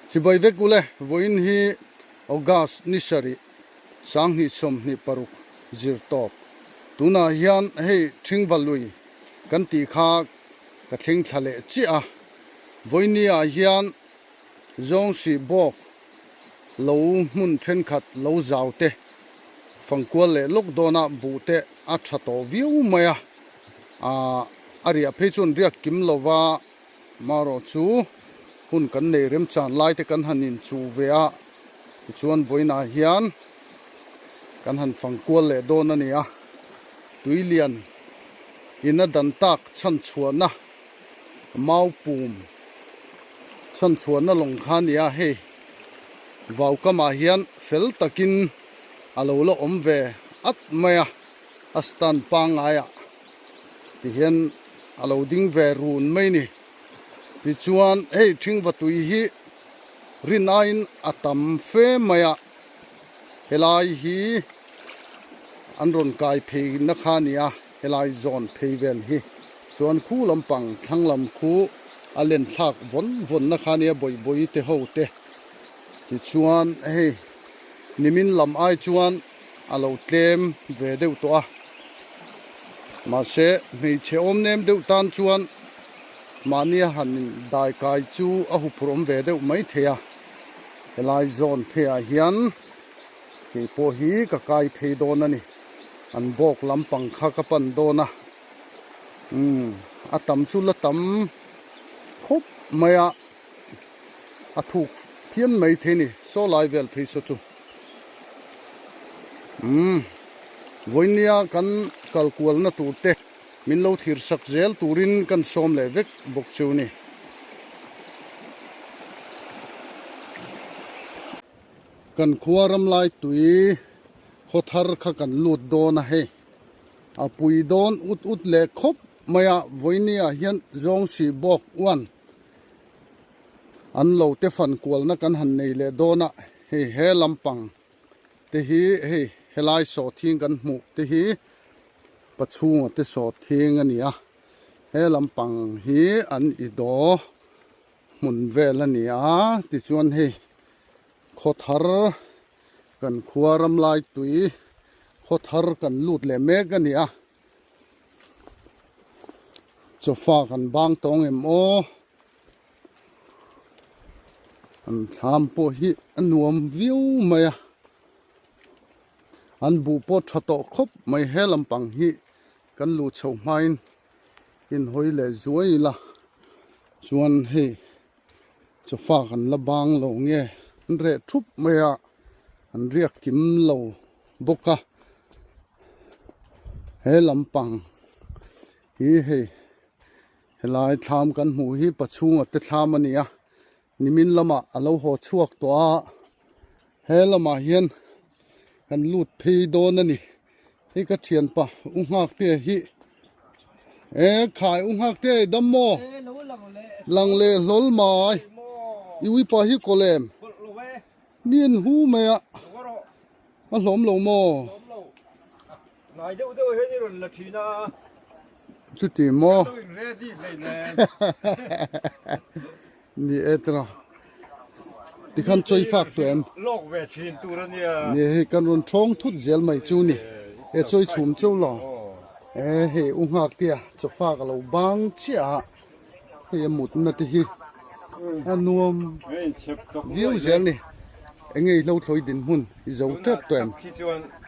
chỉ bởi việc cũ lệ voin hi August nisari sang hi som ni paruk zir top tuna hian hei thing valui kan ti kha ka thing thale chi a voinia hian zong si bok lo mun then khat lo zaute fangkwal le lok dona bu te a thato view maya a aria phechun ria kim lova maro chu hun kan nei rem chan lai te kan hanin chu ve a chuan voina hian kan han fangkwal le don ania tuilian ina dan tak chan chuana mau pum chan chuana long kha nia he vau kama hian fel takin alo lo om ve at maya astan pangaya ti hian alo ding ve run mai ni ti chuan hei thing vatui hi rinain atam fe maya helai hi anron kai phei na khania helai zone pheivel hi chuan khu lampang thanglam khu alen thak von na khania boi te ho te ti chuan hei nimin lam ai chuan alo tlem ve deuh to a ma se mei che om nem deuh tan chuan mania han dai kai chu a hu prom ve deuh mai thea helai zone phea hian ke po hi ka kai phei don ani an bok lampang kha ka pan dona atam chu la tam khop maya athuk thian mai theni so lai vel phei so chu voinia kan kalkual na turte min lo thir sak zel turin kan som le vek bok chu ni kan khuaram lai tui khothar kha kan lut don a he apui don ut le khop maya voinia hian zong si bok wan an lo te fan kwal na kan han nei le dona he lampang te hi helai so thing kan mu te hi pachunga te so thing ania he lampang hi an ido mun vel ania ti chuan he khothar kan khuaram lai tui khothar kan lut le mek ania chofa kan bang tong em o an tham po hi anuam view maya an bu po thato khop mai he lampang hi kan lu chho main in hoi le zuai la chuan he chofa kan la bang lo nge re thup maya an riak kim lo boka he lampang hi helai tham kan mu hi pachunga te tham ania nimin lama alo ho chuak to a he lama hian kan lut phei don ani hi ka thian pa ungak te hi khai ungak te dammo langle lol mai iwi pa hi kolem mien hu maya a hlom lo mo nai deu deu he ni ron la thina chu ti mo ready le ni etra ti khan choi fak tu em lok ve thin tu ra nia ni he kan ron thong thut zel mai chu ni e choi chum chu lo he ungak tia cho fa ka lo bang chia he mut na ti hi anuam view zel ni engei lo thloi din hun i zo tep to em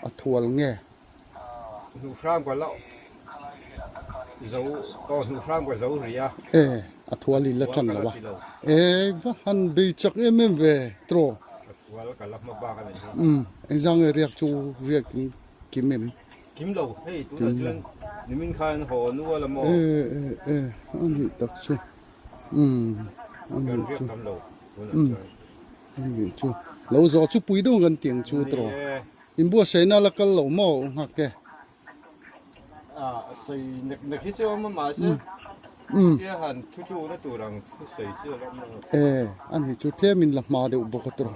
a thual nge nu phram kwa lo zo to nu phram kwa zo ria a thuali la than la wa va han be chak em ve tro wal ka lak ma ba ka en jang e riak chu riak kim em kim lo hey tu la chen ni min khan ho nu wala mo ani tak chu ani chu ani chu lo zo chu pui do gan tiang chu tro in bo sei na la kal lo mo ngak ke sei nek hi chu ma ma se ye han thu na tu rang thu sei chu la ani chu tle min la ma de bo ko tro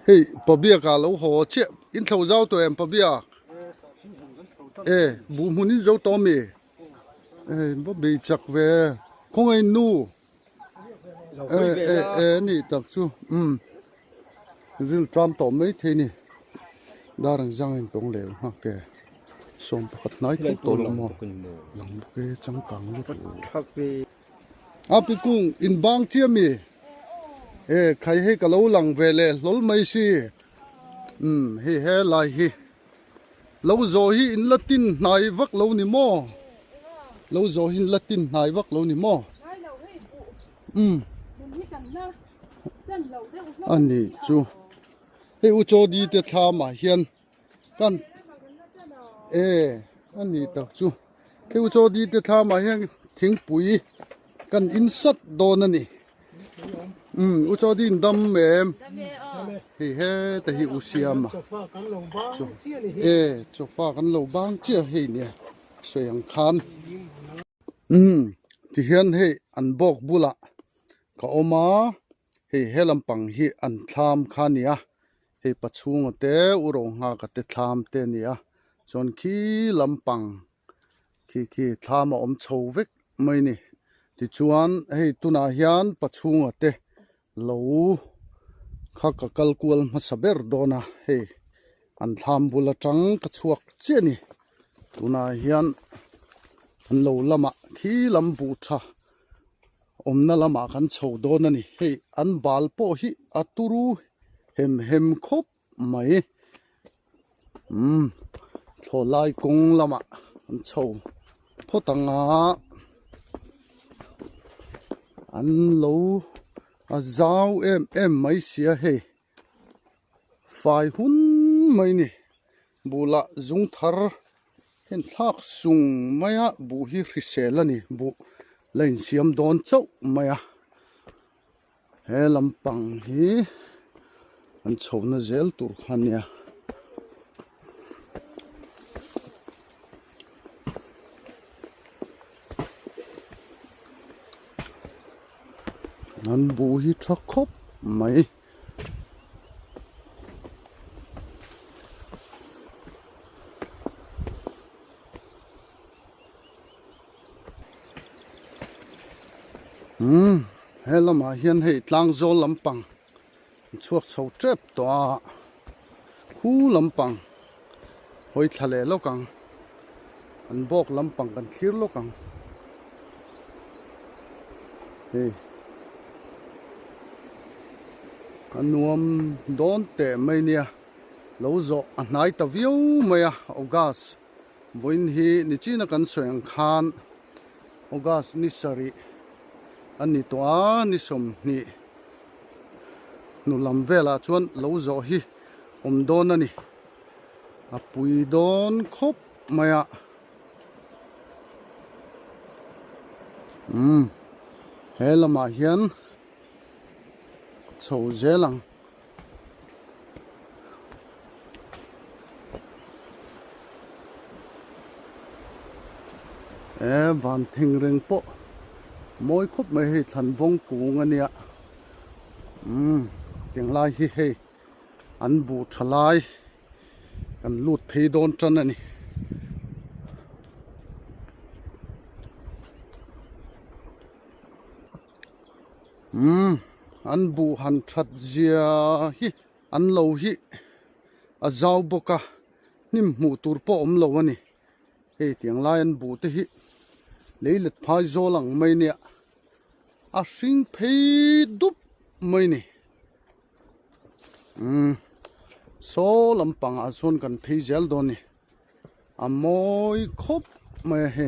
hey pabia ka lo ho che in thau zau to em pabia bu mun in zo to me bo be chak ve không ai nu นี่ตักจูริลตรามต่อไม่ทีนี่ดารังจังเองตรงเหลวฮะแกส่งปัดน้อยกุตัวลงมาหลังเกจังกังลูกพี่กุ้งอินบางเจียมีใครให้กะเลาหลังเวเลลลไม่สิเฮ้ลายเฮเราโจฮีอินละตินนายวักเรานี่มอเราโจฮินละตินนายวักเรานี่มออันนี้จูเฮ้อุจดีเตทามาเฮียนกันอันนี้ตักจูเฮ้อุจดีเตทามาเฮียนทิ้งปุ๋ยกันอินสัตโดนนี่อุจดีนดำเอ็มเฮ้แต่เฮอุเซียมจะฟ้ากันเราบางเจ้าเฮเนี่ยสวยงคันที่เฮียนเฮอันบอกบุละก็ออกมาเฮลำปังเฮอันทามขานี่เฮปัจจุบันเตอุรงหากเตทามเตนี่จนขี้ลำปังขี้ทามอมโชวิกไม่นี่ที่ชวนเฮตุนาเฮียนปัจจุบันเตเราข้ากะกัลกวลมาสเบรโดนะเฮอันทามบุละจังกระชวกเจนี่ตุนาเฮียนอันเราละมาขี้ลำบูชานั่นละมากันโชว์โดนนี่เฮอันบาลโปฮิอัตุรูเฮมคบไม่โทลายกงละมาอันโชว์พอตั้งอันเราเจ้าไม่เสียเฮฝ่ายหุ่นไม่นี่บุละจุงทาร์เห็นทักสุงไม่บุฮิริเซลนี่บุเล่นเสียมโดนเจ้าไม่เฮลำปังฮีอันโชว์น่าเจลตุรขันเนี่ยอันบูฮีทรักคบไม่เฮลมาเฮียนให้ตลางโจลำปังช่วงเช้าเจ็บตัวคู่ลำปังหอยทะเลโลกังอันบอกลำปังกันทีโลกังอันนวมโดนเตะไม่เนี่ยเราโจอันไหนตะวิวไม่อากาศวันนี้นี่จีนักันสวยงามอากาศนิสัยอันนี้ตัวนี่สมนี่นุลำเวลาชวนเราโจฮีโดนนี่ปุยโดนครบไม่เฮลมาเฮียนโชว์เจลังวันทิ้งเริงโปมวยคบไม่ให้ทันวงกูงอันเนี้ยอย่างไรให้อันบูทลายกันลูดเพโดนจันนี่อันบูหันชัดเจียฮิอันโลฮิอาเจ้าบกะนิมหูตูร์ปอมโลวนี่เฮตียงลายอันบูที่ฮิเลยเล็ดพายโจหลังไม่เนี่ยอาสิงเพดุบไม่นี่โซลำปังอาส่วนกันเพเจลโดนี่อามอยคบไม่เฮ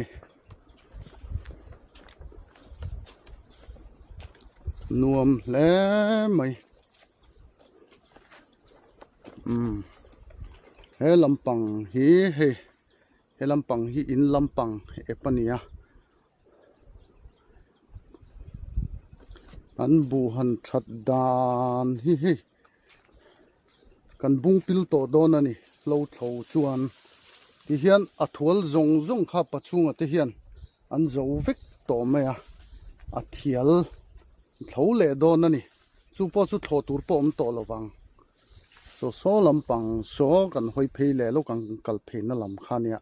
นวมแล้วไหมเฮลำปังฮีเฮลำปังฮีอินลำปังเอปนียอันบูหันชัดดานฮีกันบุงปิลโตโดนนี่เราเท่าจวนที่เฮียนอัฐวลจงข้าปัจจุบันที่เฮียนอันเจ้าวิกโตไม่อัฐียลเท่าเล่โดนนี่จู่พอจู่ทอตูร์ปอมโตละวังโซลำปังโซกันหอยเพลเล่ลูกันกัลเพนลำขานี่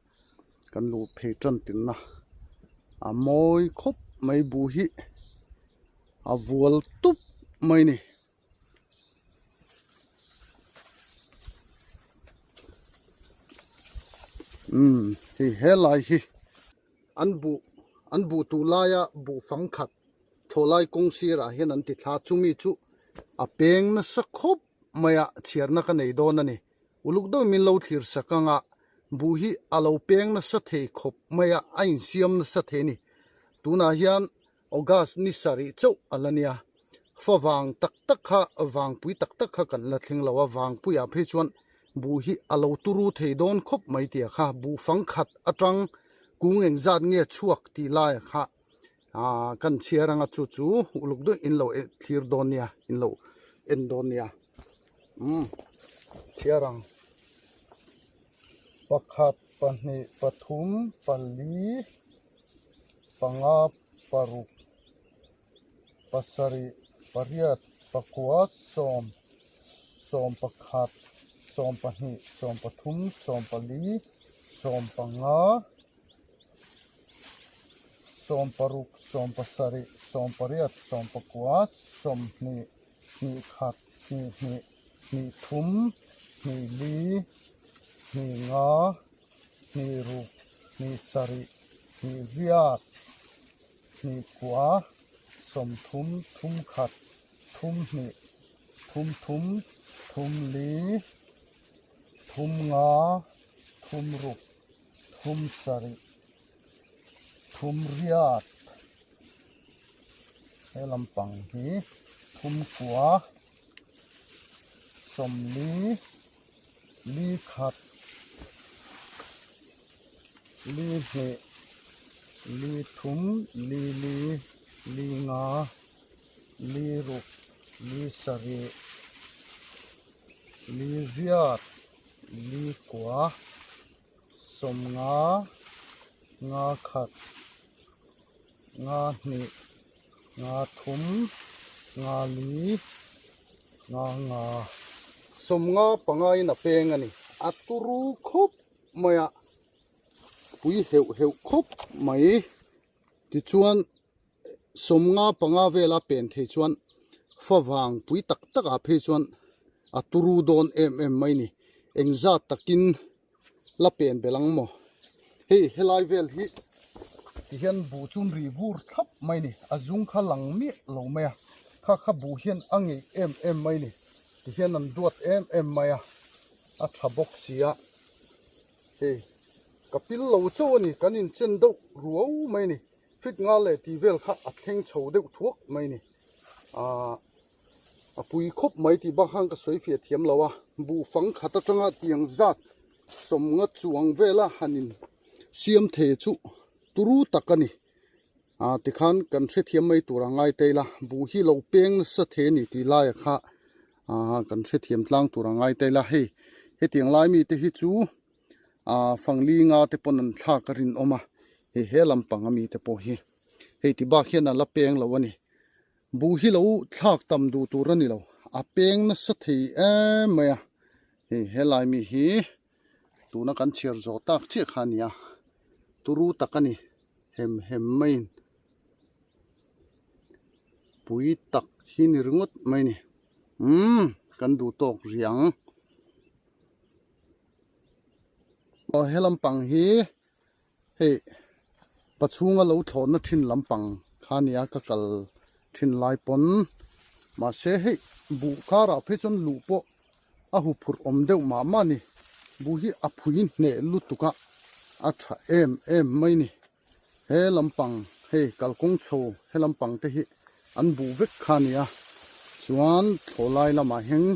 กันลูเพจันตินนะอามอยคบไม่บูฮี a vual tup mai ni hi helai hi an bu tu laya bu phang khat tholai kong sira hian an ti thla chumi chu a peng na sa khop maya chhiarna ka nei don ani uluk do min lo thlir sakanga bu hi alo peng na sa thei khop maya ain siam na sa the ni tuna hian august ni sari chau alania fawang tak tak kha awang pui tak tak kha kan la thling lawa wang pui a phe chuan bu hi alo turu thei don khop mai tia kha bu phang khat atang kung eng zat nge chuak ti lai kha kan chiaranga chu chu uluk do in lo thlir donia in lo endonia chiarang pakhat pahni pathum pali panga paruk pasari pariat pakwa som pakhat som pahni som pathum som pali som panga som paruk som pasari som pariat som pakwa som ni khat ni thum ni li ni nga ni ruk ni sari ni riat ni kwa som thum khat thum ni thum li thum nga thum ruk thum sari thum riat he lampang hi thum kwa som li khat li he li thum li nga li ruk li sari li riat li kwa som nga khat nga ni nga thum nga li nga som nga panga in a peng ani aturu khop maya pui heu khop mai ti chuan som nga panga vela pen the chuan fawang pui tak tak a phe chuan aturu don mai ni engza takin la pen belang mo hei helai vel hi ti hian bu chun ri vur thap mai ni azung kha lang mi lo maya kha bu hian angi mai ni ti hian an duat maya a thabok sia hei kapil lo chu ni kanin chen do ruo mai ni fit nga le ti vel kha a thleng chho deuh thuak mai ni a pui khop mai ti ba hang ka soi fia thiam lawa bu fang khata tanga tiang zat som nga chuang vela hanin siam the chu turu takani ti khan kan the thiam mai tura ngai teila bu hi lo peng sa the ni ti la ya kha kan the thiam tlang tura ngai teila he tiang lai mi te hi chu fangli nga te ponan thla karin oma he lampang ami te po hi he ti ba khian la peng lawani bu hi lo thlak tam du turani lo a peng na sa thei maya he lai mi hi tuna kan chiar zo tak chi khania turu takani hem main pui tak hi ni ringot mai ni kan du tok riang he lampang hi pachunga lo thon na thin lampang khania ka kal thin lai pon ma se bu khara phechon lu po a hu phur om deuh ma ni bu hi a phuin ne lu tuka a tha mai ni he lampang kalkong chho he lampang te hi an bu vek khania chuan tholai lama heng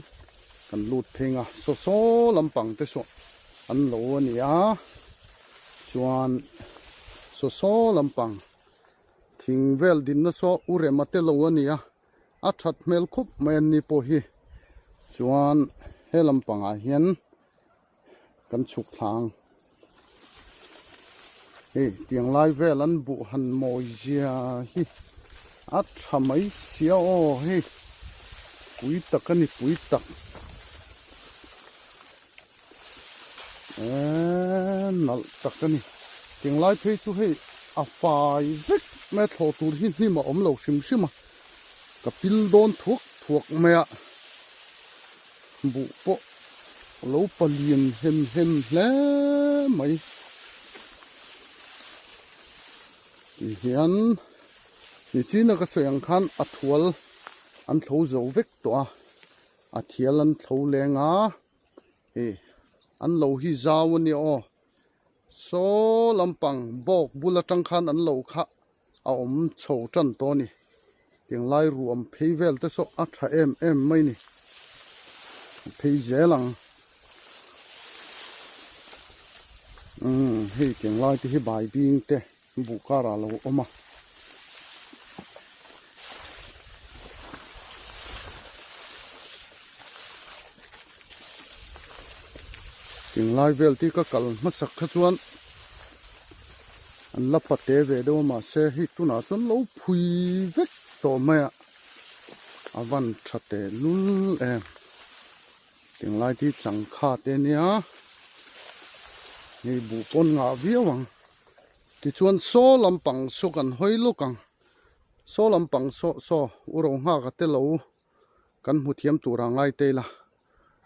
kan lut phenga so lampang te so an lo ania chuan so lampang thing vel din na so ure mate lo ania a that mel khup men ni po hi chuan he lampang a hian kan chuk thlang tiang lai vel an bu han moi zia hi a thamai sia o pui takani pui tak nal takani tiang lai phe chu a fai vek me tho tur hi ni ma om lo sim kapil don thuốc mẹ bụ po lâu palien hem lẽ mấy hiền thì chỉ là cái sợi khăn thual ăn thấu dấu vết toa thiel ăn thấu leng ăn lâu hi giàu ni o số lampang bok bula trăng khăn ăn lâu khá chầu chân to ni tiếng lai ruộng phê vel tới số cha em mấy ni phê dễ lăng hi tiếng lai thì hi bài biên te bu cả ra lâu oma tiếng lai vel thì các cal mất sắc khát chuan anh lắp bát về đâu mà xe hi tu nào chuan lâu phui vết to mẹ văn chặt để lul em tiếng lai thì chẳng khát tên nhá ni bu pon ngã viếng vang thì chuan số làm bằng số cần hơi lúc càng số làm bằng số urong ha cái tê lâu cần một thiam tu ra ngay tê là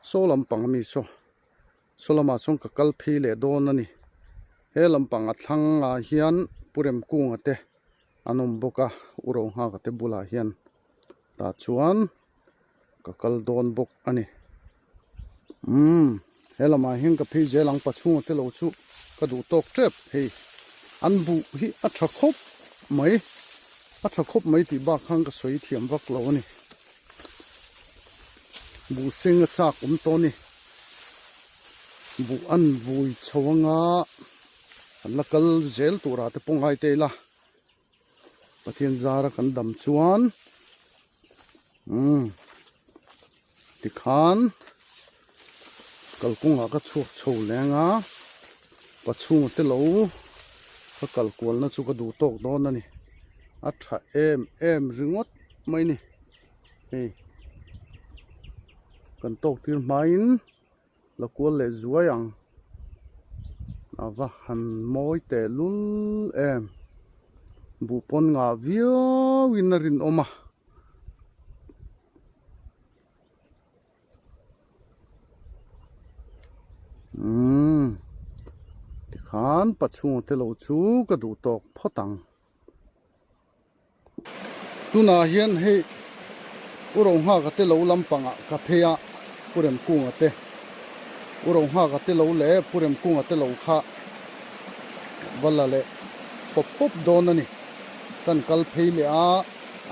số làm bằng mi số làm xong cái cal phi lệ đô nè he làm bằng thang hiền purem cung ate anom boka urong ha cái tê bula hiền ta chuan cái cal đôn bok ani he làm hiền cái phi dễ lang pachung ate lâu chu cái đủ tóc trep hey ăn bu hi chả khóc mấy thì ba khang cái sấy thiểm vắc lâu nè bu sinh chả cũng to nè bu ăn vui chua ngã là cái gel tu ra thì phong hai tê la và thiên gia ra cần đầm chuan thì khan cái cung ngã cái chuột chầu leng á và chung tê lâu cái cal cuốn nó chú cái đủ tóc đó nè cha em ringot mấy nè cần tóc tiền main là cuốn lệ ruồi ang và hàn môi tê lul em bu pon ngà vía winarin oma khan pachung te lo chu ka du tok photang tuna hian he urong ha ka te lo lampanga ka phea purem kunga te urong ha ka te lo le purem kunga te lo kha wala le pop don ani kan kal phei le a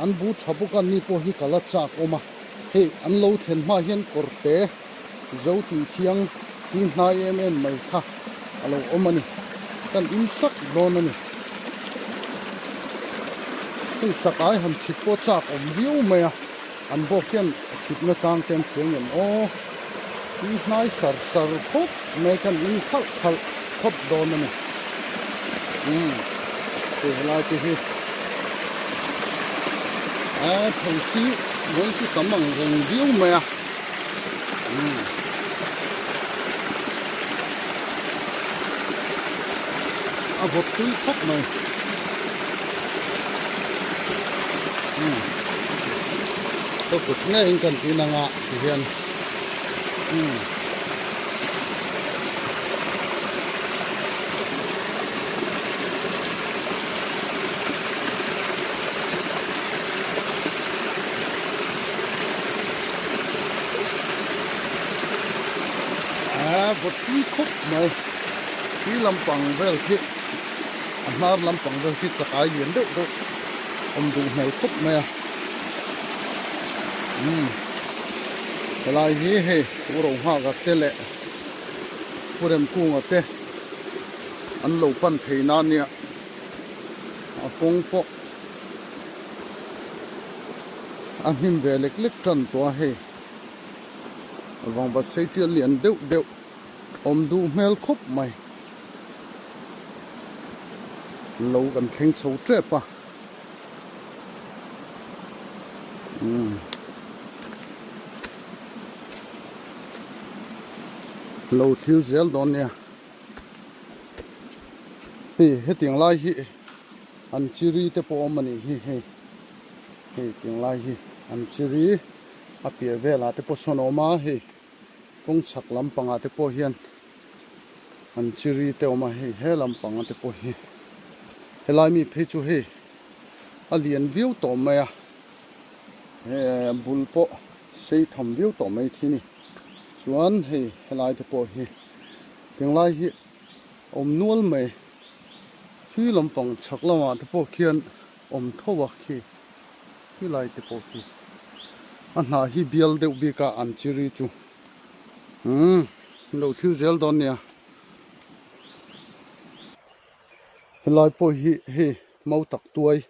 an bu thapu kan ni po hi kala chak oma he an lo then ma hian korte zo tu thiang tin hnai em mai kha alo omani kan in sak don ani tu chakai han chit po chak om riu mai a an bo kian chit na chang ten cheng en o tin hnai sar khop me kan in khal khop don ani te lai te hi thầy sĩ vẫn chỉ tấm bằng rừng riu mai a vọt túi khóc này tôi cụt nghe anh cần tí năng ạ thì hiền vọt túi khóc này tí làm bằng vel thị nar lam pang do ki chakai yen do du hmel khup me lai hi he uro ha ga tele purem kunga te an lo pan theina nia a kong po a him ve lek tran to he wang ba sei ti lian deuh du hmel khup mai lâu gần khen xấu trép à lâu thiếu zel đó nè hi hết tiếng lai hi anh chiri te po mani hi tiếng lai hi an chiri a pia vela te po sonoma he kong sak lampanga te po hian an chiri te oma he he lampanga te po hi helai mi phe chu he a lian view to maya bul po sei tham view to mai thini chuan he helai te po hi tenglai hi om nual mai hi lampang chaklama te po khian om thowa khi hi lai te po hi anna hi bial deuh bika an chiri chu no thiu zel don nia helai po hi he mau tak tuai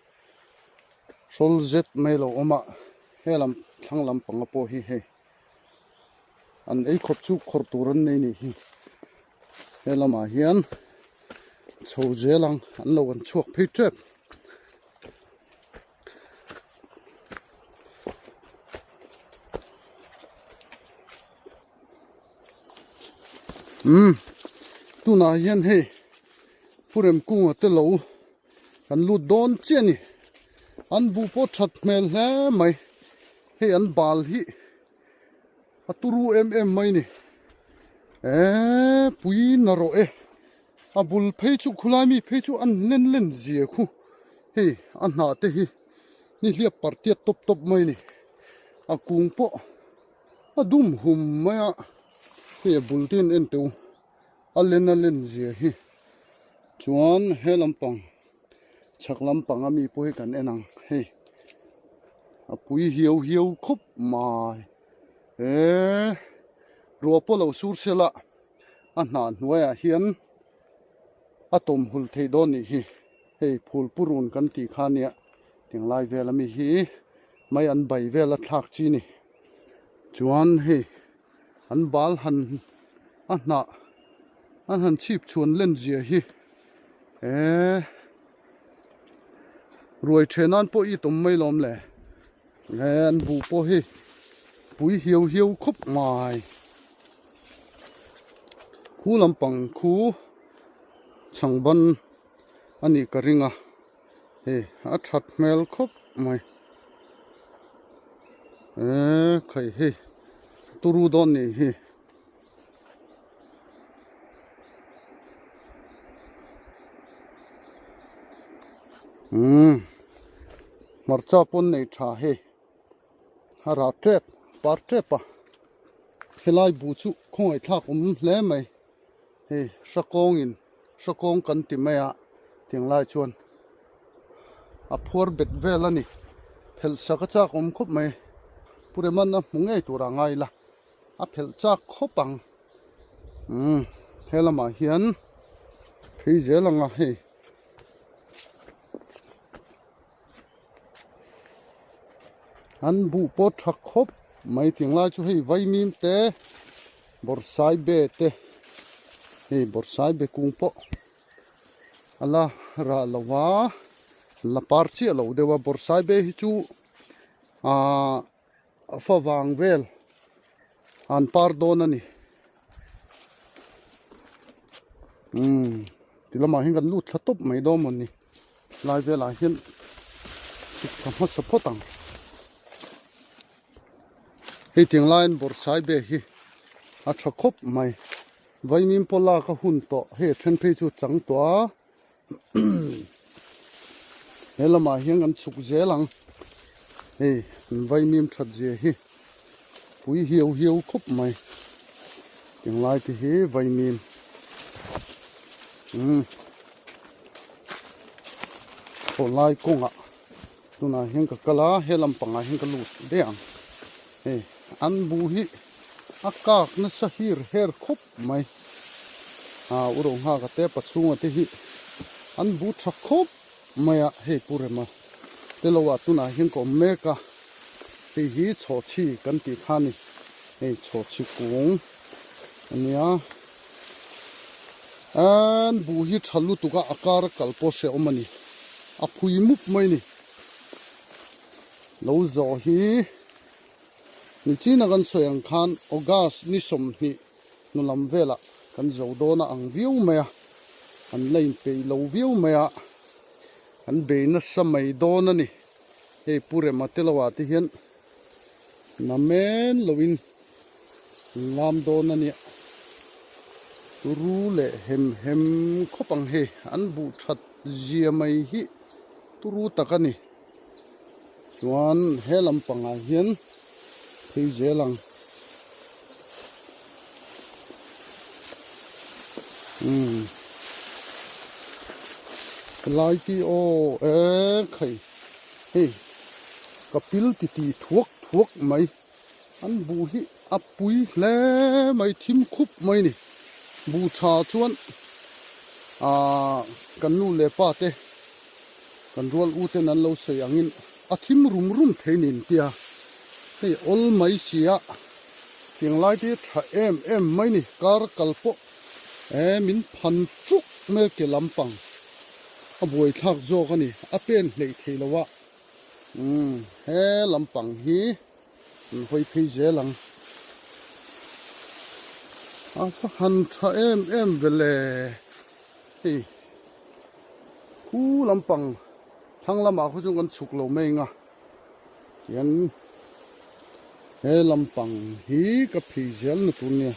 sol zet melo oma helam thanglam panga po hi he an ei khop chu khor turan nei ni hi helama hian chho zelang an lo an chuak phei trep tuna hian he purem kunga te lo kan lu don cheni an bu po that mel hle mai he an bal hi aturu mai ni pui na ro abul phei chu khulami phei chu an len zia khu he an na te hi ni hlia partia top mai ni a kung po adum hum maya he bultin en tu alen zia hi chuan he lampang chak lampang ami po hi kan enang he a pui hiu khop mai ro po lo sur sela a hna hnuaya hian atom hul thei don ni hi hei phul purun kan ti kha nia tinglai vel ami hi mai an bai vel a thlak chi ni chuan hei an bal han a hna an han chip chuan len zia hi ruai thenan po i tom mai lom le an bu po hi pui hiu khop mai khu lampang khu changban ani ka ringa he a that mel khop mai khai he turu don ni hi marcha pon nei tha he hara trep par trepa helai bu chu khoi thak hle mai he sakong kan ti maya tinglai chuan a phor bet velani phel saka chak khop mai pureman na mungei tura ngai la a phel chak khopang helama hian phei zelanga he an bu po thak khop mai tinglai chu hei vaimim te borsai be te hei borsai be kung po ala ra lawa la parchi lo dewa borsai be hi chu fa wang vel an par don ani tilama hingan lu thatop mai do mon ni lai vela hian sikha sapotang hei ting line borsai be hi a tha khop mai vaimim pola ka hun to he then phei chu chang to helama hian an chuk zelang hei vaimim that je hi pui hiu khop mai ting lai ti hi vaimim polai konga tuna hian ka kala helam panga hian ka lut deang he an bu hi akak na sahir her khop mai urong ha ka te pachunga te hi an bu tha khop maya he purema telowa tuna hin ko meka te hi chochi kan ti khani he chochi kung ania an bu hi thalu tuka akar kalpo se omani a phui mup mai ni lo zo hi ni china kan soyang khan ogas ni som hi nulam vela kan zo dona ang view maya an lein pe lo view maya an be na samai dona ni he pure matelawa ti hian na men lovin lam don ani ru le hem khopang he an bu that zia mai hi turu takani chuan he lampanga hian thei zelang lai ti o khai hey kapil ti thuak mai an bu hi apui hle mai thim khup mai ni bu cha chuan kan nu le pa te kan rol u te nan lo sei angin a thim rum theinin tia hei ol mai sia tiang lai ti tha em mai ni kar kalpo min phan chuk me ke lampang a boi thak zo ka ni a pen hlei theilowa he lampang hi hoi phei zelang a fa han tha em vele hei khu lampang thang lama khu chung kan chuk lo mai nga yan he lampang hi ka phei zel na tu ne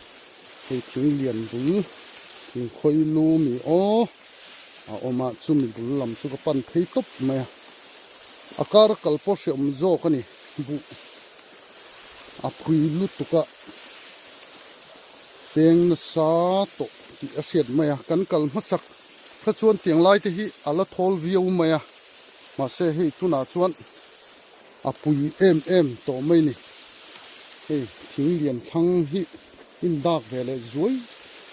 hei thing lian bul thing khoi lu mi o a oma chumi bul lam chu ka pan thei top mai akar kalpo se zo ka ni bu a phui lu tu ka teng na sa to ti asiat mai kan kal masak kha chuan tiang lai te hi ala thol viu mai ma se hei tuna chuan a pui em to mai ni hei thing lian thang hi in dak vele zoi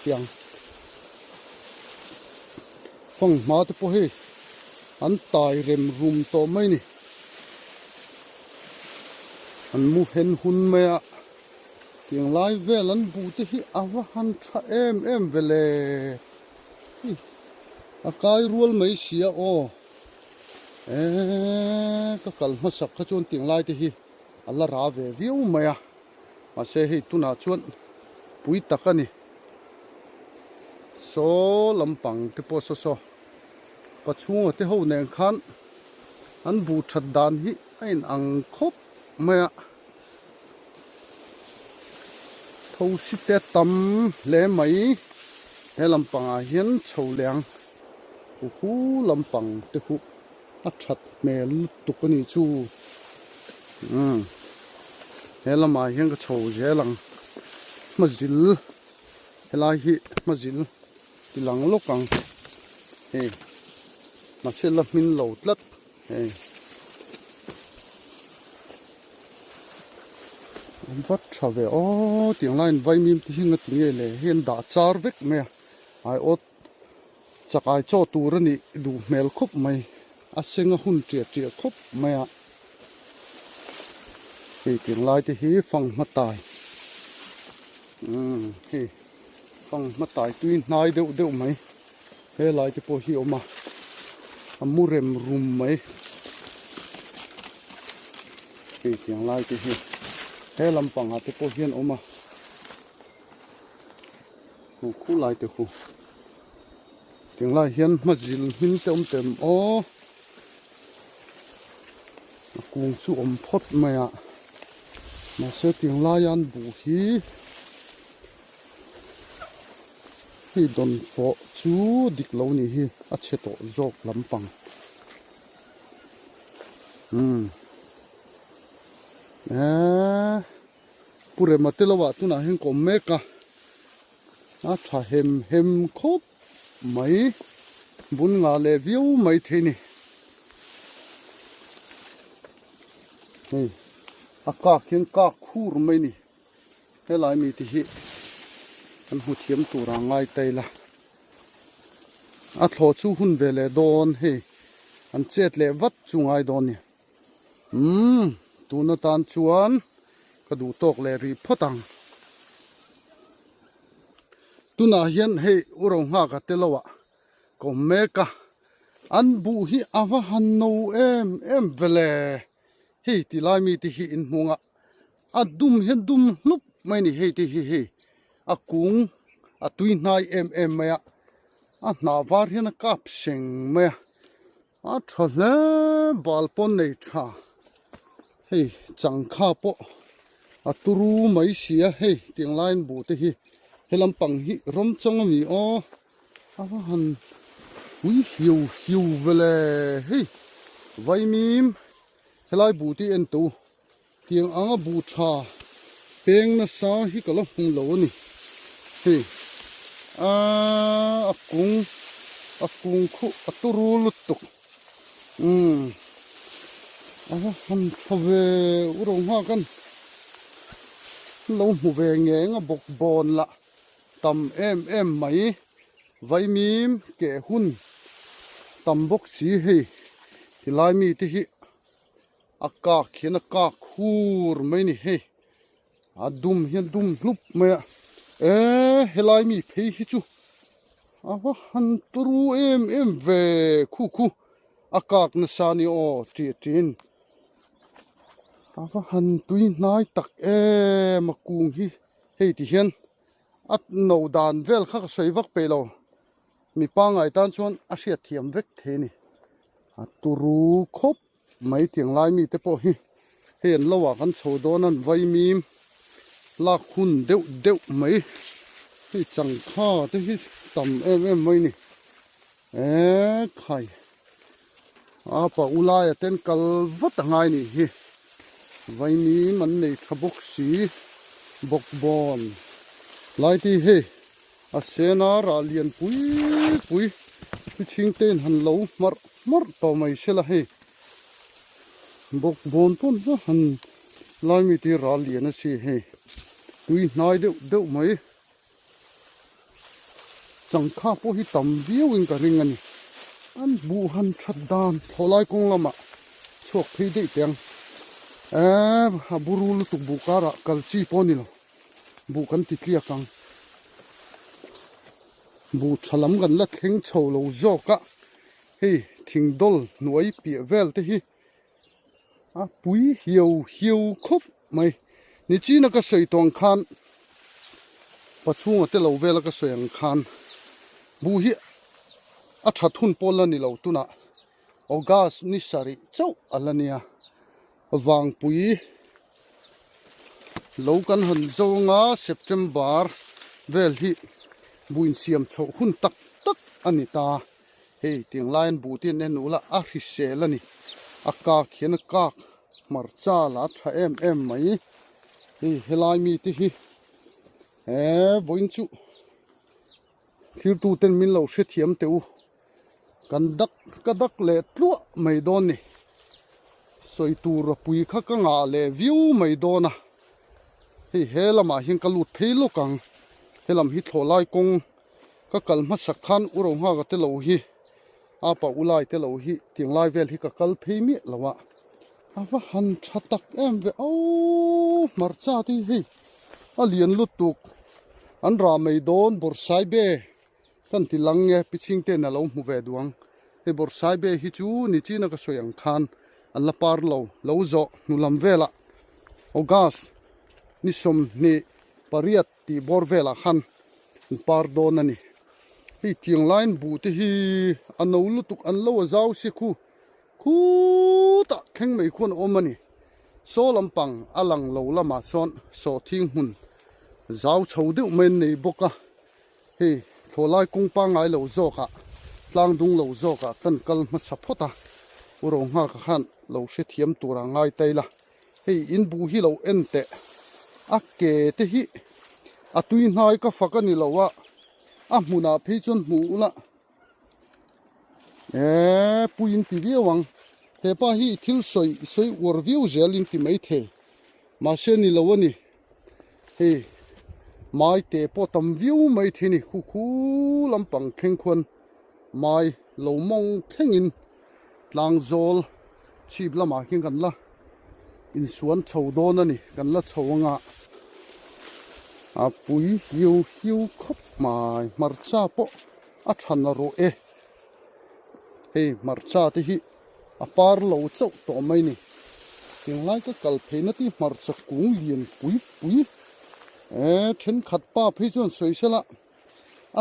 tiang phong ma te po hei an tai rem rum to mai ni an mu hen hun mai a tiang lai vel an bu te hi awa han tha em vele a kai rual mai sia o ka kal masak kha chuan tiang lai te hi ala ra ve viu mai a ma se hei tuna chuan pui takani so lampang te po so pachunga te ho nen khan an bu that dan hi ain ang khop maya thau si te tam le mai he lampang a hian chholeang hu lampang te hu a that mel tukani chu he lama hian ka chho zelang mazil helai hi mazil tilang lokang he masela min lo tlat he vắt trở về ô tiếng lai vay mìm thì hình tiếng nghe lệ hiện đã char vek mẹ ai ốt chắc ai cho tu ra nị đủ mel khúc mày à sinh hun triệt khúc mày à thì tiếng lai thì hí phăng mất tài thì phăng mất tài tuy nai đều mày thế lại thì po hiểu mà mua rem rum mày thì tiếng lai thì hí he lampang ate po hian oma khu lai te khu tiếng lai hian mazil hin tem o kung chu phot maya ma se tiếng lai an bu hi don fo chu dik lo ni hi a cheto zok lampang pure matelawa tuna hen ko meka a tha hem khop mai bun nga le view mai theni hey aka khen ka khur mai ni helai mi ti hi an hu thiam tura ngai taila a thlo chu hun vele don he an chet le wat chungai don ni tuna tan chuan ka du tok le ri photang tuna hian hei urong ha ka telowa ko meka an bu hi awa han no em vele hei ti lai mi ti hi in hunga adum hen dum lup mai ni hei ti hi a kung a tui nai em maya a na var hian a kap seng maya a thole balpon nei tha hei changkha po aturu mai sia hei tiang line bu te hi helam pang hi rom chang mi o awa han ui hiu vele hei vai mim helai bu ti en tu tiang anga bu tha peng na sa hi kala hung lo ni hei akung khu aturu lutuk awa han thave urong ha kan lo mu ve nge nga bok bon la tam em mai vai mim ke hun tam bok si hei tilai mi ti hi akka khina ka khur mai ni hei adum hian dum hlup mai helai mi phei hi chu awa han turu em ve khu akak na sani o tin awa han tui nai tak makung hi hei ti hian at no dan vel kha soi vak pe lo mi pa ngai tan chuan a hriat thiam vek the ni aturu khop mai tiang lai mi te po hi hen lowa kan chho donan vai mim lak hun deuh mai hi chang kha te hi tam em mai ni khai apa ulai ten kal vat ngai ni hi vai mim man nei thabok si bok bon lai ti he a sena ra lian pui ching ten han lo mar to mai sela he bok bon pon na han lai mi ti ra lian a si he tui nai deuh mai chang kha po hi tam viu in ka ring ani an bu han that dan tholai kong lama chok phei dei teng ha burul tu bukara kalchi poni lo bu kan ti klia kang bu thalam gan la thleng chho lo zoka hei thing dol nuai pi vel te hi a pui hiu khop mai ni china ka soi tong khan pachunga te lo vela ka soyang khan bu hi a thathun polani lo tuna august ni sari chau alania awang pui lo kan han zonga september vel hi buin siam chho hun tak anita hei ting line bu tin en ula a hi selani aka khian ka marcha la tha em mai hi helai mi ti hi boin chu thir tu ten min lo hre thiam teu kan dak le tlua mai don ni soi tur pui kha ka nga le view mai dona hei helama hin ka lut theilo kang helam hi tholai kong ka kalma sakhan uro ha ga te lo hi apa ulai te lo hi tinglai vel hi ka kal phei mi lawa awa han thatak em ve o marcha ti hi alian lutuk an ra mai don borsai be kan tilang nge piching te na lo mu ve duang he borsai be hi chu ni china ka soyang khan an la par lo zo nulam vela ogas ni som ni pariat ti bor vela khan par don ani hi tiang line bu te hi ano lutuk an lo zau se khu ta kheng mai khon omani so lampang alang lo lama son so thing hun zau chho deuh men nei boka he tholai kung pa ngai lo zo ka tlang dung lo zo ka tan kal ma saphota uro nga ka khan lo se thiam tura ngai taila hei in bu hi lo ente a ke te hi atui hnai ka fakani lowa a hmuna phei chon hmu ula puin ti viawang he pa hi thil soi war view zelin ti mai the ma se ni lowani hei mai te po tam view mai thini khu lampang kheng khon mai lo mong thengin tlang zol chip lama king kan la in suan chho don ani kan la chhowanga a pui hiu khop mai marcha po a thana ro hei marcha te hi a par lo chau to mai ni ting lai ka kal pheina ti marcha kung lian pui then khat pa phei chon soisela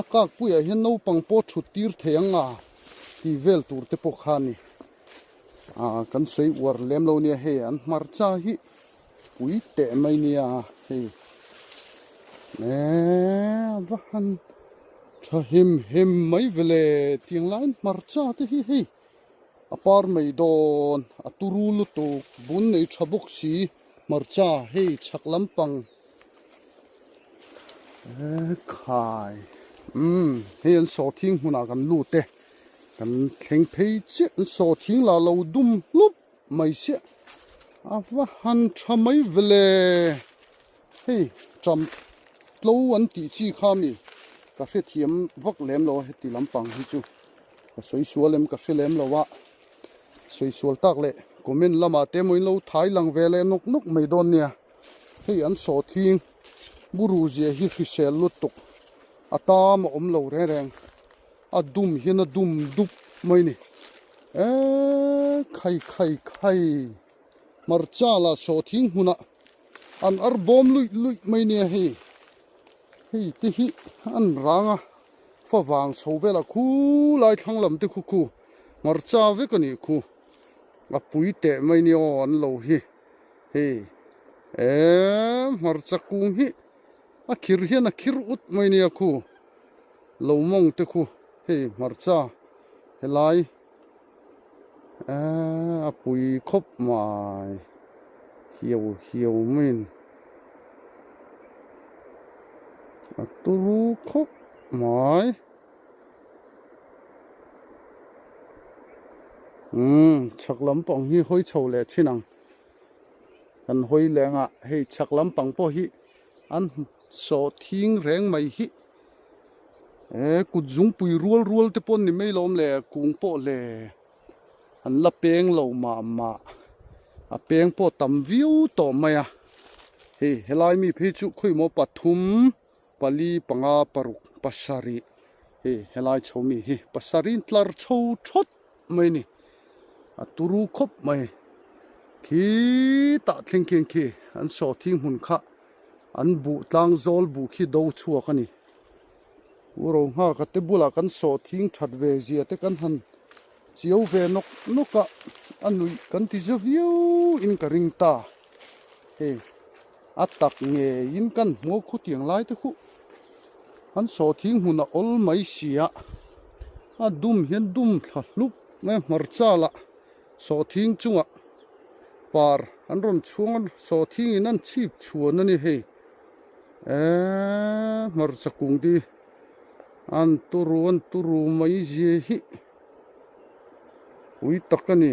akak puya hian no pangpo thutir theanga ti vel tur te po khani kan soi war lem lo nia he an marcha hi pui te mai nia hei nè van tha him mai vele tiang lain marcha te hi hei apar mai don aturul to bun nei thabok si marcha hei chak lampang khai hian so thing huna kan lu te kan thleng phei che so thing la lo dum lup mai se awa han thamai vele hei cham lo an ti chi khami ka hre thiam vak lem lo heti lampang hi chu ka soi sualem ka hre lem lo wa soi sual tak le comment lama te moi lo thai lang vele nok nok mai don nia hei an so thing buru je hi hrisel lutuk atam om lo re reng adum hian adum dup mai ni khai marcha la so thing huna an ar bom lui mai ni hi ti hi an ranga fa wang so vela khu lai thang lam te khu marcha ve kani khu a pui te mai ni on lo hi marcha kung hi a khir hian a khir ut mai ni a khu lo mong te khu marcha helai a pui khop mai hiu min a turu khop mai chak lampang hi hoi chho le chinang kan hoi lenga hei chak lampang po hi an so thing reng mai hi kut zung pui rual te pon ni mai lom le kung po le an la peng lo ma a peng po tam view to maya helai mi phe chu khoi mo pathum pali panga paruk pasari helai chomi hi pasarin tlar chho thot mai ni aturu khop mai khi ta thinking khi an so thing hun kha an bu tlang zol bu khi do chuak ani uro ha ka te bula kan so thing that ve zia te kan han chiu ve noka anui kan ti zo view in ka ring ta atak nge in kan mo khu tiang lai te khu an so thing huna ol mai sia a dum hian dum thla lup me marcha la so thing chunga par an ron chuang so thing in an chip chuan ani marcha kung di an turu mai je hi ui takani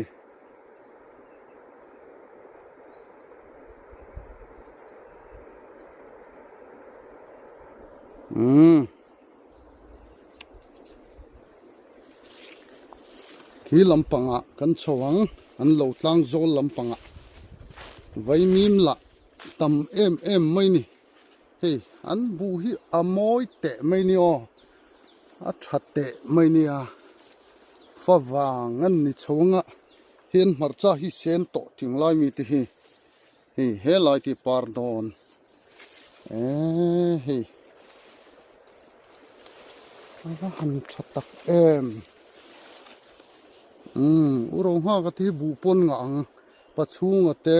khi lampanga kan chawang an lo tlang zol lampanga vai mim la tam em mai ni an bu hi amoi te mai ni o a thatte mai ni a fa wang an ni chawanga hian marcha hi sen to ting lai mi te hi he lai ti pardon han thattak em uro ha ka ti bu pon ngang pachunga te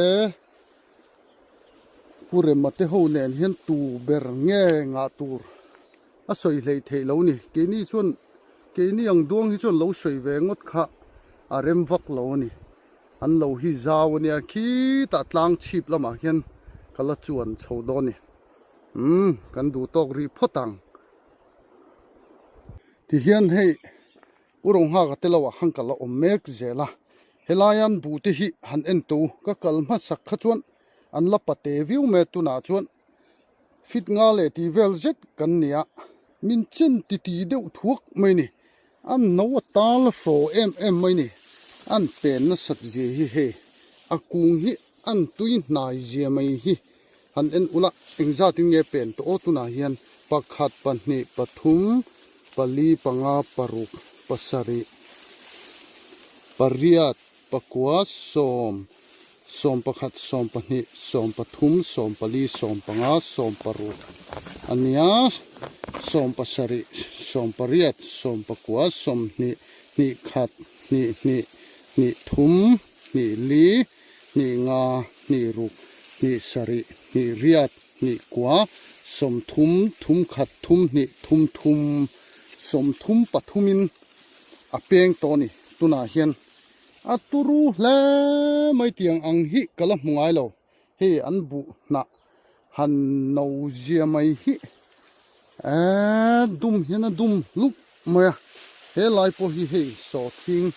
pure mate ho nen hian tu ber nge nga tur a soi hlei thei lo ni ke ni chuan ke ni ang duang hi chuan lo soi ve ngot kha a rem vak lo ni an lo hi zaw ni a khi ta tlang chip lama hian kala chuan chho do ni kan du tok ri photang ti hian hei urong ha ka telawa hankala omek zela helayan bu te hi han en tu ka kalma sak kha chuan an la pate view me tu na chuan fit nga le ti vel zet kan nia min chen ti deuh thuak mai ni an no tal fro em mai ni an pen na sat je hi akung hi an tuin nai je mai hi han en ula engza ting nge pen to tu na hian pakhat panni pathum pali panga paruk pasari pariat pakwa som pakhat som pani som pathum som pali som panga som paruk ania som pasari som pariat som pakwa som ni khat ni thum ni li ni nga ni ruk ni sari ni riat ni kwa som thum khat thum ni thum som thum pathumin apeng to ni tuna hian aturu hle mai tiang ang hi kala mungai lo he an bu na han no zia mai hi dum hian dum lup maya he lai po hi he so thing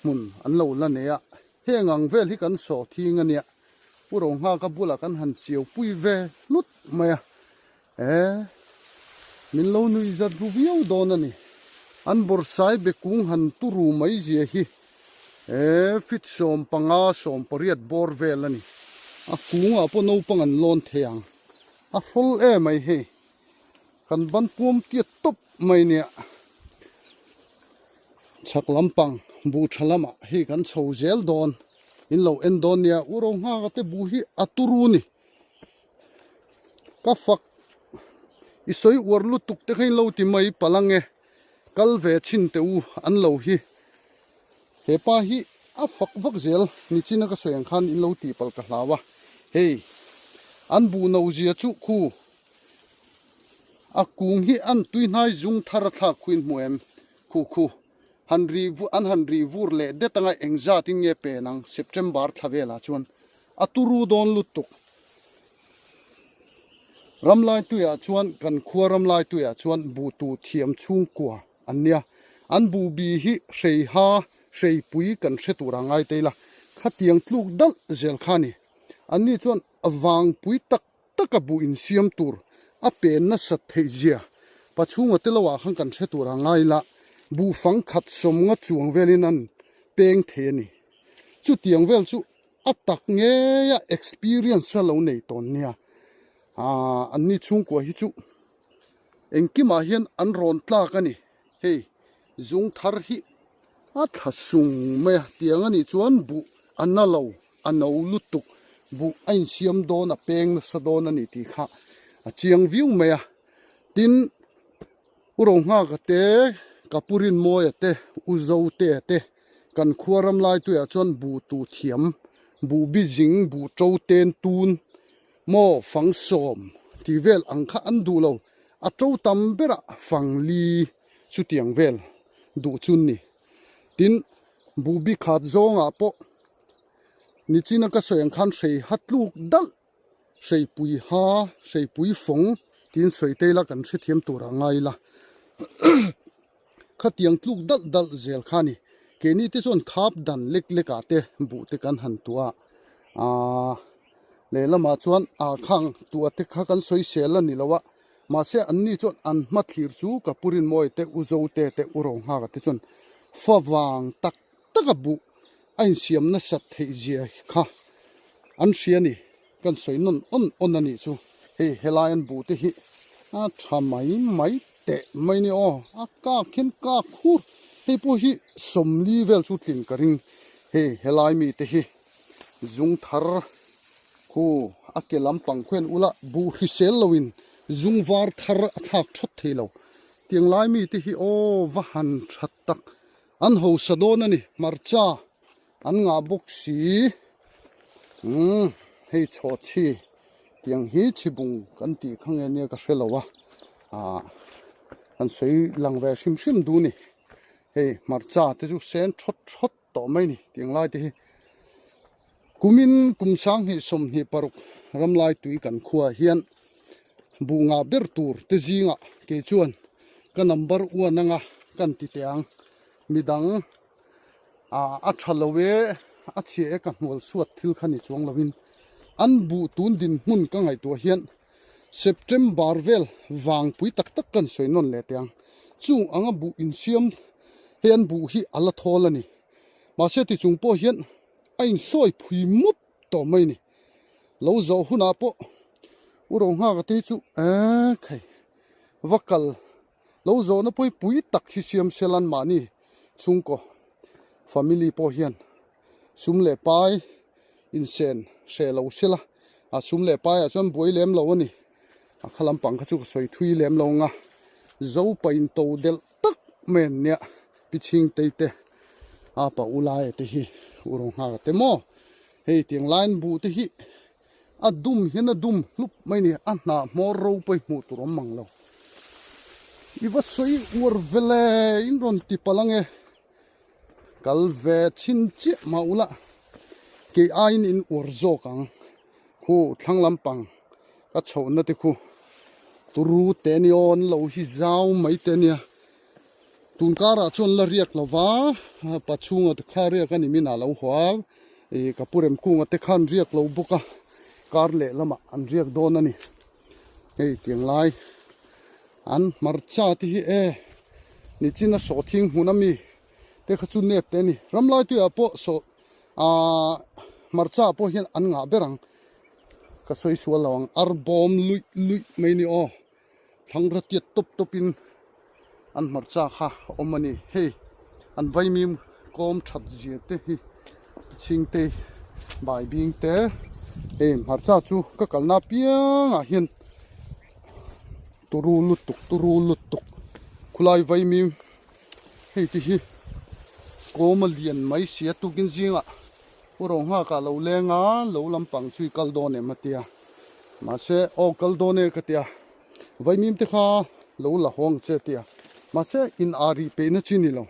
mun an lo la ne ya he ngang vel hi kan so thing ania urong ha ka bula kan han chiu pui ve lut maya min lo nui za ruvio don ani an borsai be kung han turu mai zia hi fit som panga som poriat bor vel ani a kunga po no pangan lon theang a hol mai he kan ban pum ti top mai ne chak lampang bu thalama hi kan chho zel don in lo en don nia urong ha ka te bu hi aturu ni ka fak isoi warlu tuk te khain lo ti mai palange kalve chin te u an lo hi he pa hi a fak vak zel ni china ka soyang khan in lo ti pal ka hlawa hey an bu no zia chu khu a kung hi an tui nai zung thar tha khuin muem khu hanri vur le de tanga engza ting nge pe nang september thavela chuan aturu don lutuk ramlai tu ya chuan kan khuwa ramlai tu ya chuan bu tu thiam chung kwa ania an bu bi hi sei pui kan hretu rangai teila khatiang tluk dal zel khani ani chuan awang pui tak bu in siam tur a pen na sat theizia pachunga telowa khang kan hretu rangai la bu fang khat som nga chuang velin an peng the ni chu tiang vel chu atak nge ya experience lo nei ton nia anni chung ko hi chu engki ma hian an ron tlak ani hey zung thar hi a thasung me tiang ani chuan bu analo ano lutuk bu ain siam don a peng na sadon ani ti kha a chiang view me tin urong nga ka te kapurin moya te uzo te kan khuaram lai tu ya chuan bu tu thiam bu bijing bu trau ten tun mo fang som ti vel angkha an du lo a trau tam bera fang li chu tiang vel du chun ni tin bu bi khat zonga po ni china ka soyang khan sei hatluk dal sei pui fong tin soi teila kan se thiam tura ngai la khatiang tluk dal zel khani keni te son khap dan lek ate bu te kan han tua le lama chuan khang tua te kha kan soi sel ani lawa ma se anni chon an ma thlir chu ka purin moi te uzo te urong ha ka te chon fawang tak bu ain siam na sat thei zia kha an siani kan soi non on ani chu he helayan bu te hi a thamai mai te mai ni o a ka khin ka khur he po hi somli vel chu tin karing he helai mi te hi zung thar khu akelam pangkhen ula bu hi sel lowin zung war thar athak thot thelo tiang lai mi te hi o wa han that tak an ho sadon ani marcha an nga bok si hei cho chi tiang hi chibung kan ti khang ene ka hrelowa an sei langwe sim du ni hei marcha te chu sen thot to mai ni tiang lai te hi kumin kumsang hi som hi paruk ramlai tui kan khuwa hian bunga ber tur te zinga ke chuan ka number 1 anga kan ti teang midang a thalowe a chhe ka mol suat thil khani chuang lovin an bu tun din mun ka ngai to hian september vel wang pui tak kan soinon le tiang chu anga bu in siam hian bu hi ala tholani ma se ti chung po hian ain soi phui mup to mai ni lo zo huna po urong ha ka te chu khai vakal lo zo na pui tak hi siam selan mani chung ko family po hian sum le pai in sen se lo sela a sum le pai a chon boi lem lo ani a khalam pang kha chu soi thui lem lo nga zo pain to del tak men nya piching te a pa ulai te hi urong ha te mo hei tiang line bu te hi adum hian adum lup mai ni a hna mor ro poi mu turam mang lo iwa soi ur vele in ron ti palange kalve chin chi maula ke ain in ur zo kang khu thlang lampang ka chhona te khu turu te ni on lo hi zau mai te nia tun kara chon la riak lova pachunga te khare ka ni mina lo hwa e kapurem kunga te khan riak lo buka kar le lama an riak don ani ei tiang lai an marcha ti hi e ni china so thing hunami te khachu nep te ni ramlai tu apo so marcha po hian an nga berang ka soi sual lawang arbom lui mai ni o thangra tiat top in an marcha kha omani hey an vaimim kom that zia te hi ching te bai bing te hey marcha chu ka kalna piang a hian turu lutuk khulai vaimim hey ti hi koma lian mai sia tukin zinga urong ha ka lo lenga lo lampang chui kaldone matia ma se o kaldone katia vaimim te kha lo la hong che tia ma se in ari pe na chini lo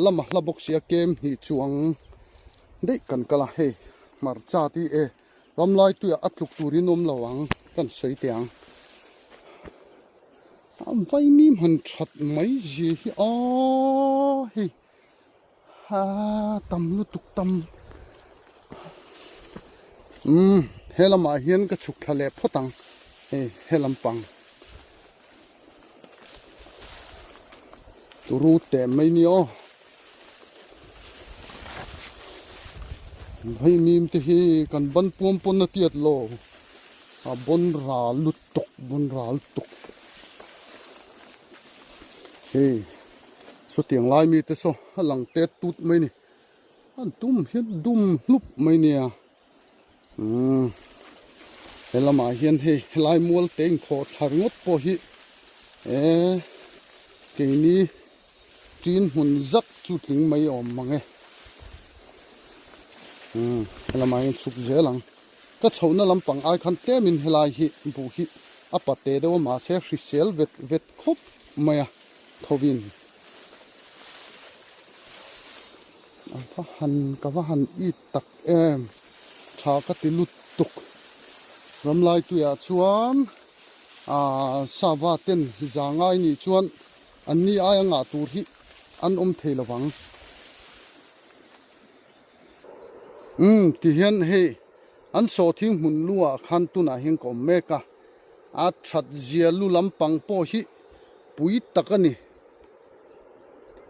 lama labok sia kem hi chuang dei kan kala he marcha ti e ramlai tu atluk turin om lawang kan sei tiang vaimim han that mai ji hi hi tam lutuk tam helama hian ka chuk thale photang helam pang turu te mai ni o vaimim te hi kan ban pom pon na tiat lo bon ra lutuk hey so tiang lai mi te so halang te tut mai ni an tum hian dum lup mai ni a helama hian he helai mual teng kho tharngot po hi ke ni tin hun zak chu tling mai om mange helama hian chuk zelang ka chhona lampang ai khan te min helai hi bu hi apate do ma se hrisel vet khop maya thovin ka han i tak em tha ka ti lut tuk ramlai tu ya chuan sawa ten zangai ni chuan an ni aya nga tur hi an theilawang ti hian he an so thing mun luwa khan tu na hin ko meka a that zia lu lampang po hi pui takani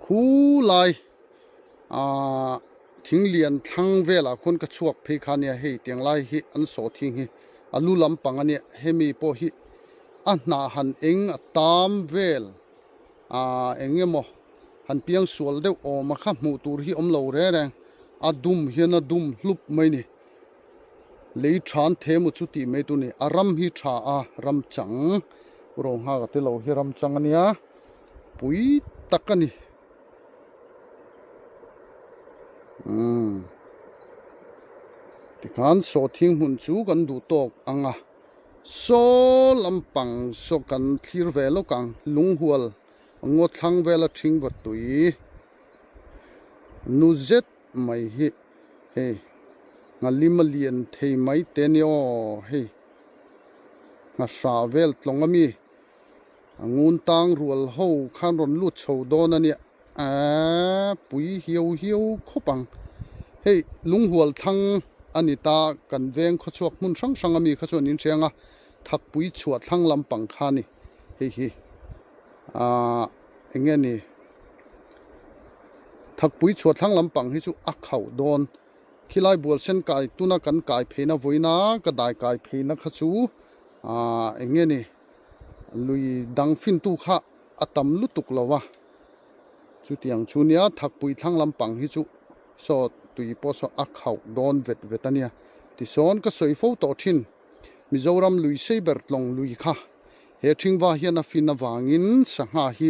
khu lai thing lian thang vela khon ka chuak phei khania hei tiang lai hi an so thing hi alu lampang ani hemi po hi a hna han eng a tam vel engemo han piang sual deuh awm a kha hmuh tur hi om lo re reng adum hian adum hlup mai ni lei than themu chu ti mai tu ni aram hi tha a ram chang rong ha ka te lo hi ram chang ania pui takani tikhan so thing hun chu kan du tok anga so lampang so kan thlir velo kang lunghual ngot thang vela thing wat tui nu zet mai hi he ngalim lian thei mai te ni o he nga sha vel tlongami angun tang rual ho khan ron lu chho don ani pui hiu khopang hey lunghual thang anita kan veng kho chuak mun sang ami kha chon in chenga thak pui chuat thang lampang khani hi engeni thak pui chuat thang lampang hi chu a khau don khilai bol sen kai tuna kan kai pheina voina ka dai kai pheina kha chu engeni lui dang fin tu kha atam lutuk lawa chu tiang chunia thak pui thang lampang hi chu so tui po so a khau don vetania ti son ka soi pho to thin mizoram lui seiber tlong lui kha he thingwa hian a fin awangin sanga hi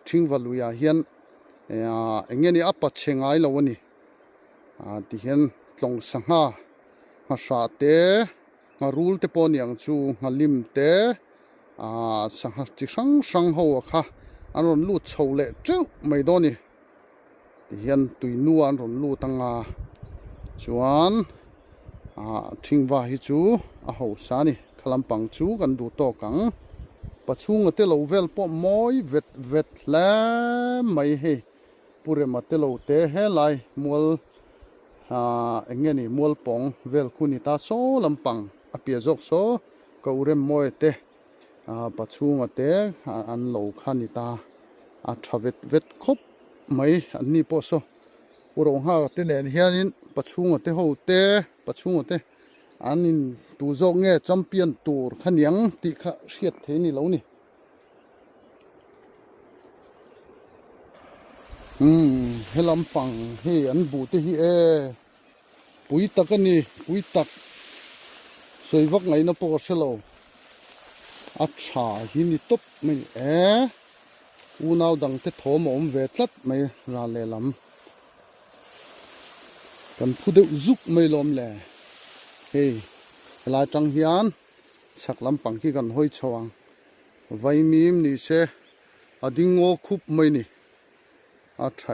thingwa luya hian engeni apa chengai lawani ti hian tlong sanga nga sha te nga rul te pon yang chu nga lim te sang chi sang ho kha an ron lu chho le chu mai do ni hian tui nu an ron lu tanga chuan thingwa hi chu a ho sa ni khalampang chu kan du to kang pachung te lo vel po moi vet la mai he pure ma te lo te he lai mual engeni mual pong vel kuni ta so lampang apia jok so ko rem moi te pachung te an lo khani ta a thavet vet khop mai an ni po so urong ha te len hianin pachung te ho te pachung te anin tu zok nge champion tur khaniang ti kha hriat the ni lo ni helam pang he an bu te hi pui tak ani pui tak soiwak ngai na po selo a tha hi ni top mai u naw dang te thom om ve tlat mai ra le lam kan phu de zuk mai lom le hey la tang hian chak lam pang ki kan hoi chawang vai mim ni se adingo khup mai ni a tha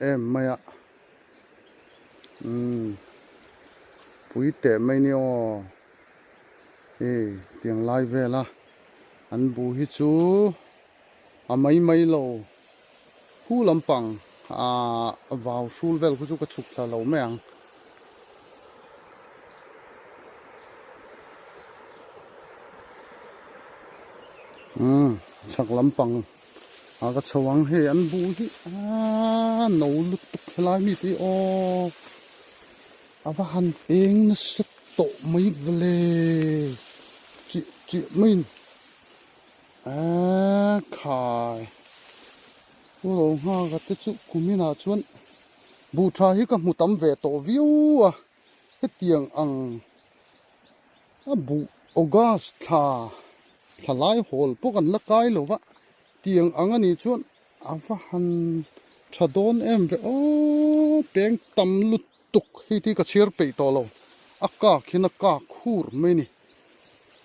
em maya pui te mai ni o hey tiang lai ve la an bu hi chu a mai lo hu lampang vào sul vel ku chu ka chuk la lo meang chak lampang ka chawang he an bu hi no lut tuk khlai mi ti o ava han peng na sat to mai vle chi min khai uro ha ga te chu kumina chuan bu tha hi ka mu tam ve to view he tiang ang bu august thalai hol pokan la kai lova tiang ang ani chuan ava han thadon em ve o peng tam lut tuk hi ti ka chir pe to lo aka khina ka khur me ni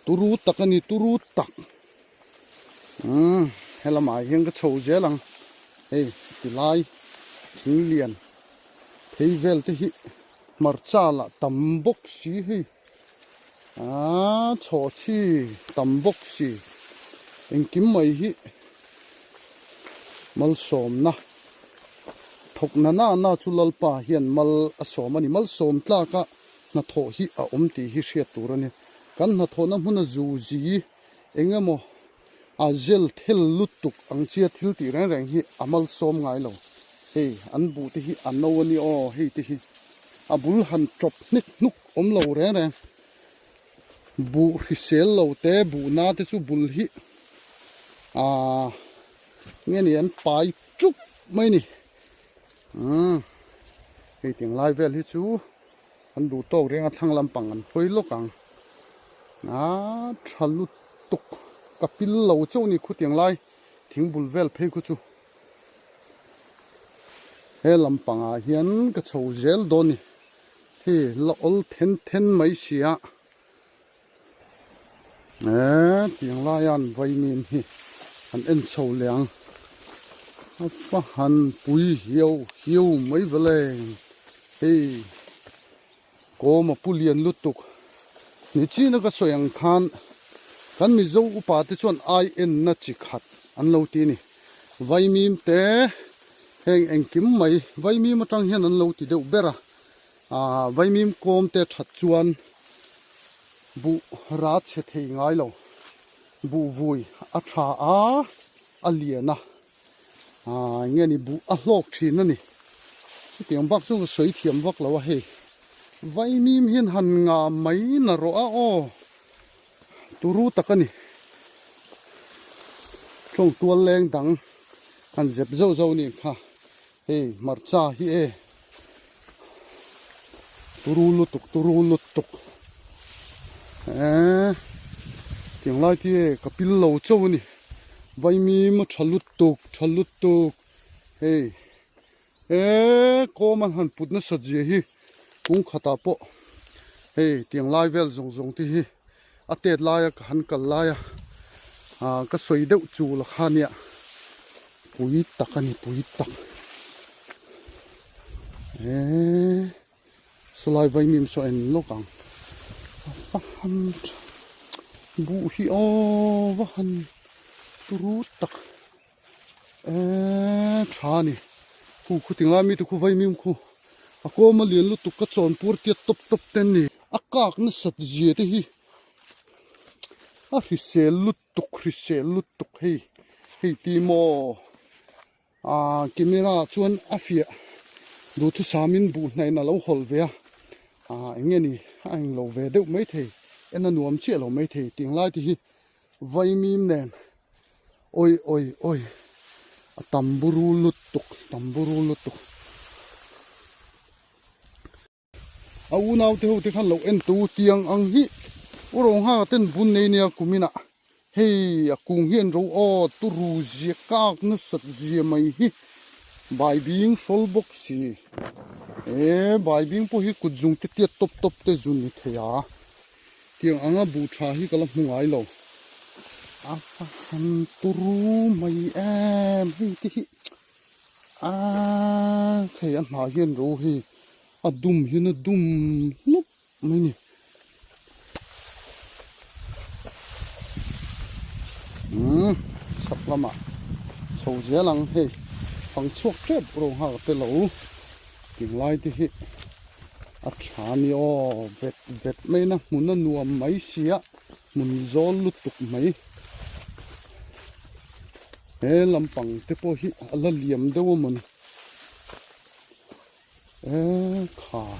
turu takani turu tak helama hiang ka chho je lang hey tilai thing lian thei vel te hi marcha la tambok si hi cho chi tambok si engkim mai hi mal som na thok na chulal pa hian mal asom ani mal som tla ka na tho hi a ti hi hriat tur ani kan na tho na huna zu ji engemo azel thil lutuk ang chia thil ti reng hi amal som ngai lo hey an bu te hi an no ani o hei te hi abul han top nik nuk lo re bu hisel lo te bu na te chu bul hi nghe ni an pai truk mai ni hei ting lai vel hi chu an du to renga thlang lampang an hoi lokang thalu tuk kapil lo chau ni khu tiang lai thing bul vel phei khu chu he lampanga hian ka chho zel do ni he la ol then mai sia tiang lai an vai min hi an en chho liang pa han pui hiu mai vele hey ko ma pulian lutuk ni chi na ka soyang khan kan mi zo upa te chuan in na chi khat an lo ti ni vai mim te heng engkim mai vai mi ma tang hian an lo ti deuh bera vai mim kom te that chuan bu ra che thei ngai lo bu vui a tha a liana nghe ni bu a hlok thin ani chu tiang bak chu soi thiam vak lo he vai mim hian han nga mai na ro o turu takani trong tual leng dang kan zep zo ni kha hey marcha hi turu lutuk tiang lai ti kapil lo chau ni vai mi ma thalut tuk hey ko man han put na saje hi kung khata po hey tiang lai vel zong zong ti hi atet lai ka han kal lai ka soi deuh chu la khania pui tak ani pui tak solai vai mim so en lokang han bu hi o wa han turu tak thani khu ting la mi tu khu vai mim khu ako ma lian lu tu ka chon pur ti top top ten ni akak na sat je te hi a hrisel lut tuk hei ti mo camera chuan a fia du thu samin bu hnai na lo hol ve enge ni ang lo ve deuh mai thei ena nuam che lo mai thei ting lai ti hi vai mim nen oi tamburu lut tuk au nau te ho te khan lo en tu tiang ang hi urong ha ten bun nei nia kumina hei akung hian ro o tu ru zia kak na sat zia mai hi bai bing sol box si bai bing po hi kujung te te top te zun ni theya tiang anga bu tha hi kala mungai lo han tu ru mai hi ti hi thei an ma hian ro hi adum hian adum lup mai ni sắp lắm à sầu dẻ lăng hey phẳng chuột chết rồi ha cái lẩu tiếng lai thì hi chani o vet mấy na muốn nó nuông mấy xía muốn gió lút tục mấy làm bằng thế po hi là liềm đâu mình khai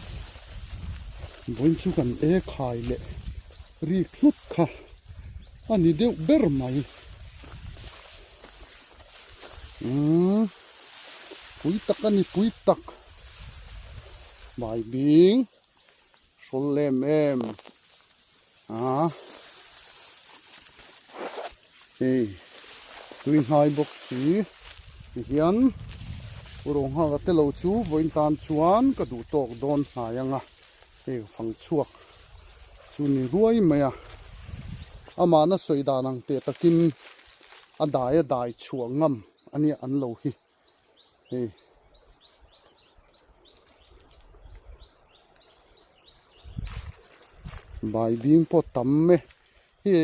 muốn chú cần khai lệ ri lút kha anh đi ber mày pui tak bài bing sol lem em twin hai box si hian urong ha te lo chu voin tan chuan ka du tok don hayanga phang chuak chu ni ruai maya ama na soida nang te takin adai chuang ngam ani an lo hi bai bing po tam me hi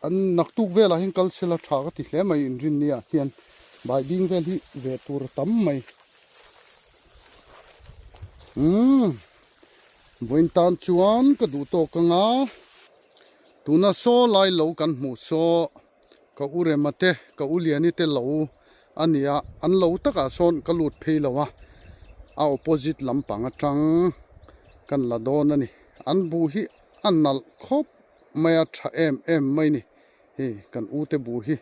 an naktuk vela hin kal sela tha ka ti hle mai injin nia hian bai bing vel hi ve tur tam mai voin tan chuan ka du to ka nga tuna so lai lo kan mu so ka ure mate ka uliani te lo ania an lo taka son ka lut phei lawa a opposite lampang atang kan la don ani an bu hi an nal khop maya tha em mai ni kan u te bu hi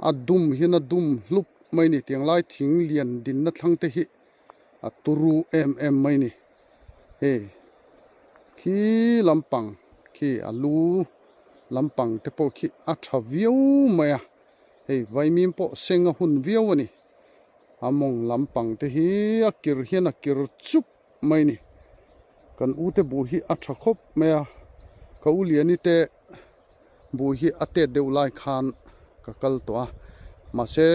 adum hi na dum lup mai ni tiang lai thing lian din na thlang te hi aturu em mai ni khi lampang khi alu lampang te po khi a tha viau maya vai mim po senga hun viau ani among lampang te hi akir hian akir chup mai ni kan u te bu hi a tha khop maya ka uliani te bu hi ate deulai khan ka kal to ma se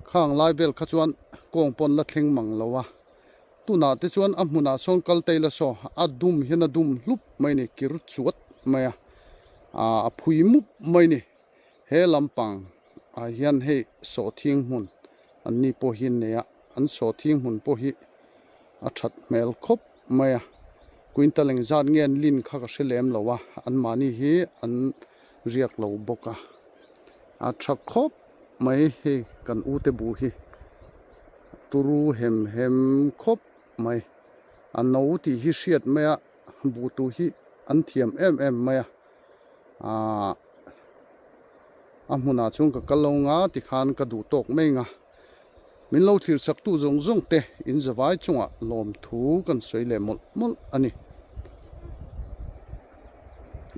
khang lai bel kha chuan kong pon la thleng mang lowa tuna te chuan a hmuna song kal teila so adum hian adum lup mai ni kir chuat maya a phui mup mai ni he lampang hian hei so thing mun anni po hin neya an so thing mun po hi a that mel khop maya quintaleng zat ngen lin kha ka selem lowa an mani hi an riak lo boka a tha khop mai he kan u te bu hi turu hem khop mai an no ti hi hriat maya bu tu hi an thiam em maya amuna chung ka kalonga ti khan ka du tok mai nga min lo thir sak tu zong te in zawai chunga lom thu kan soile mol ani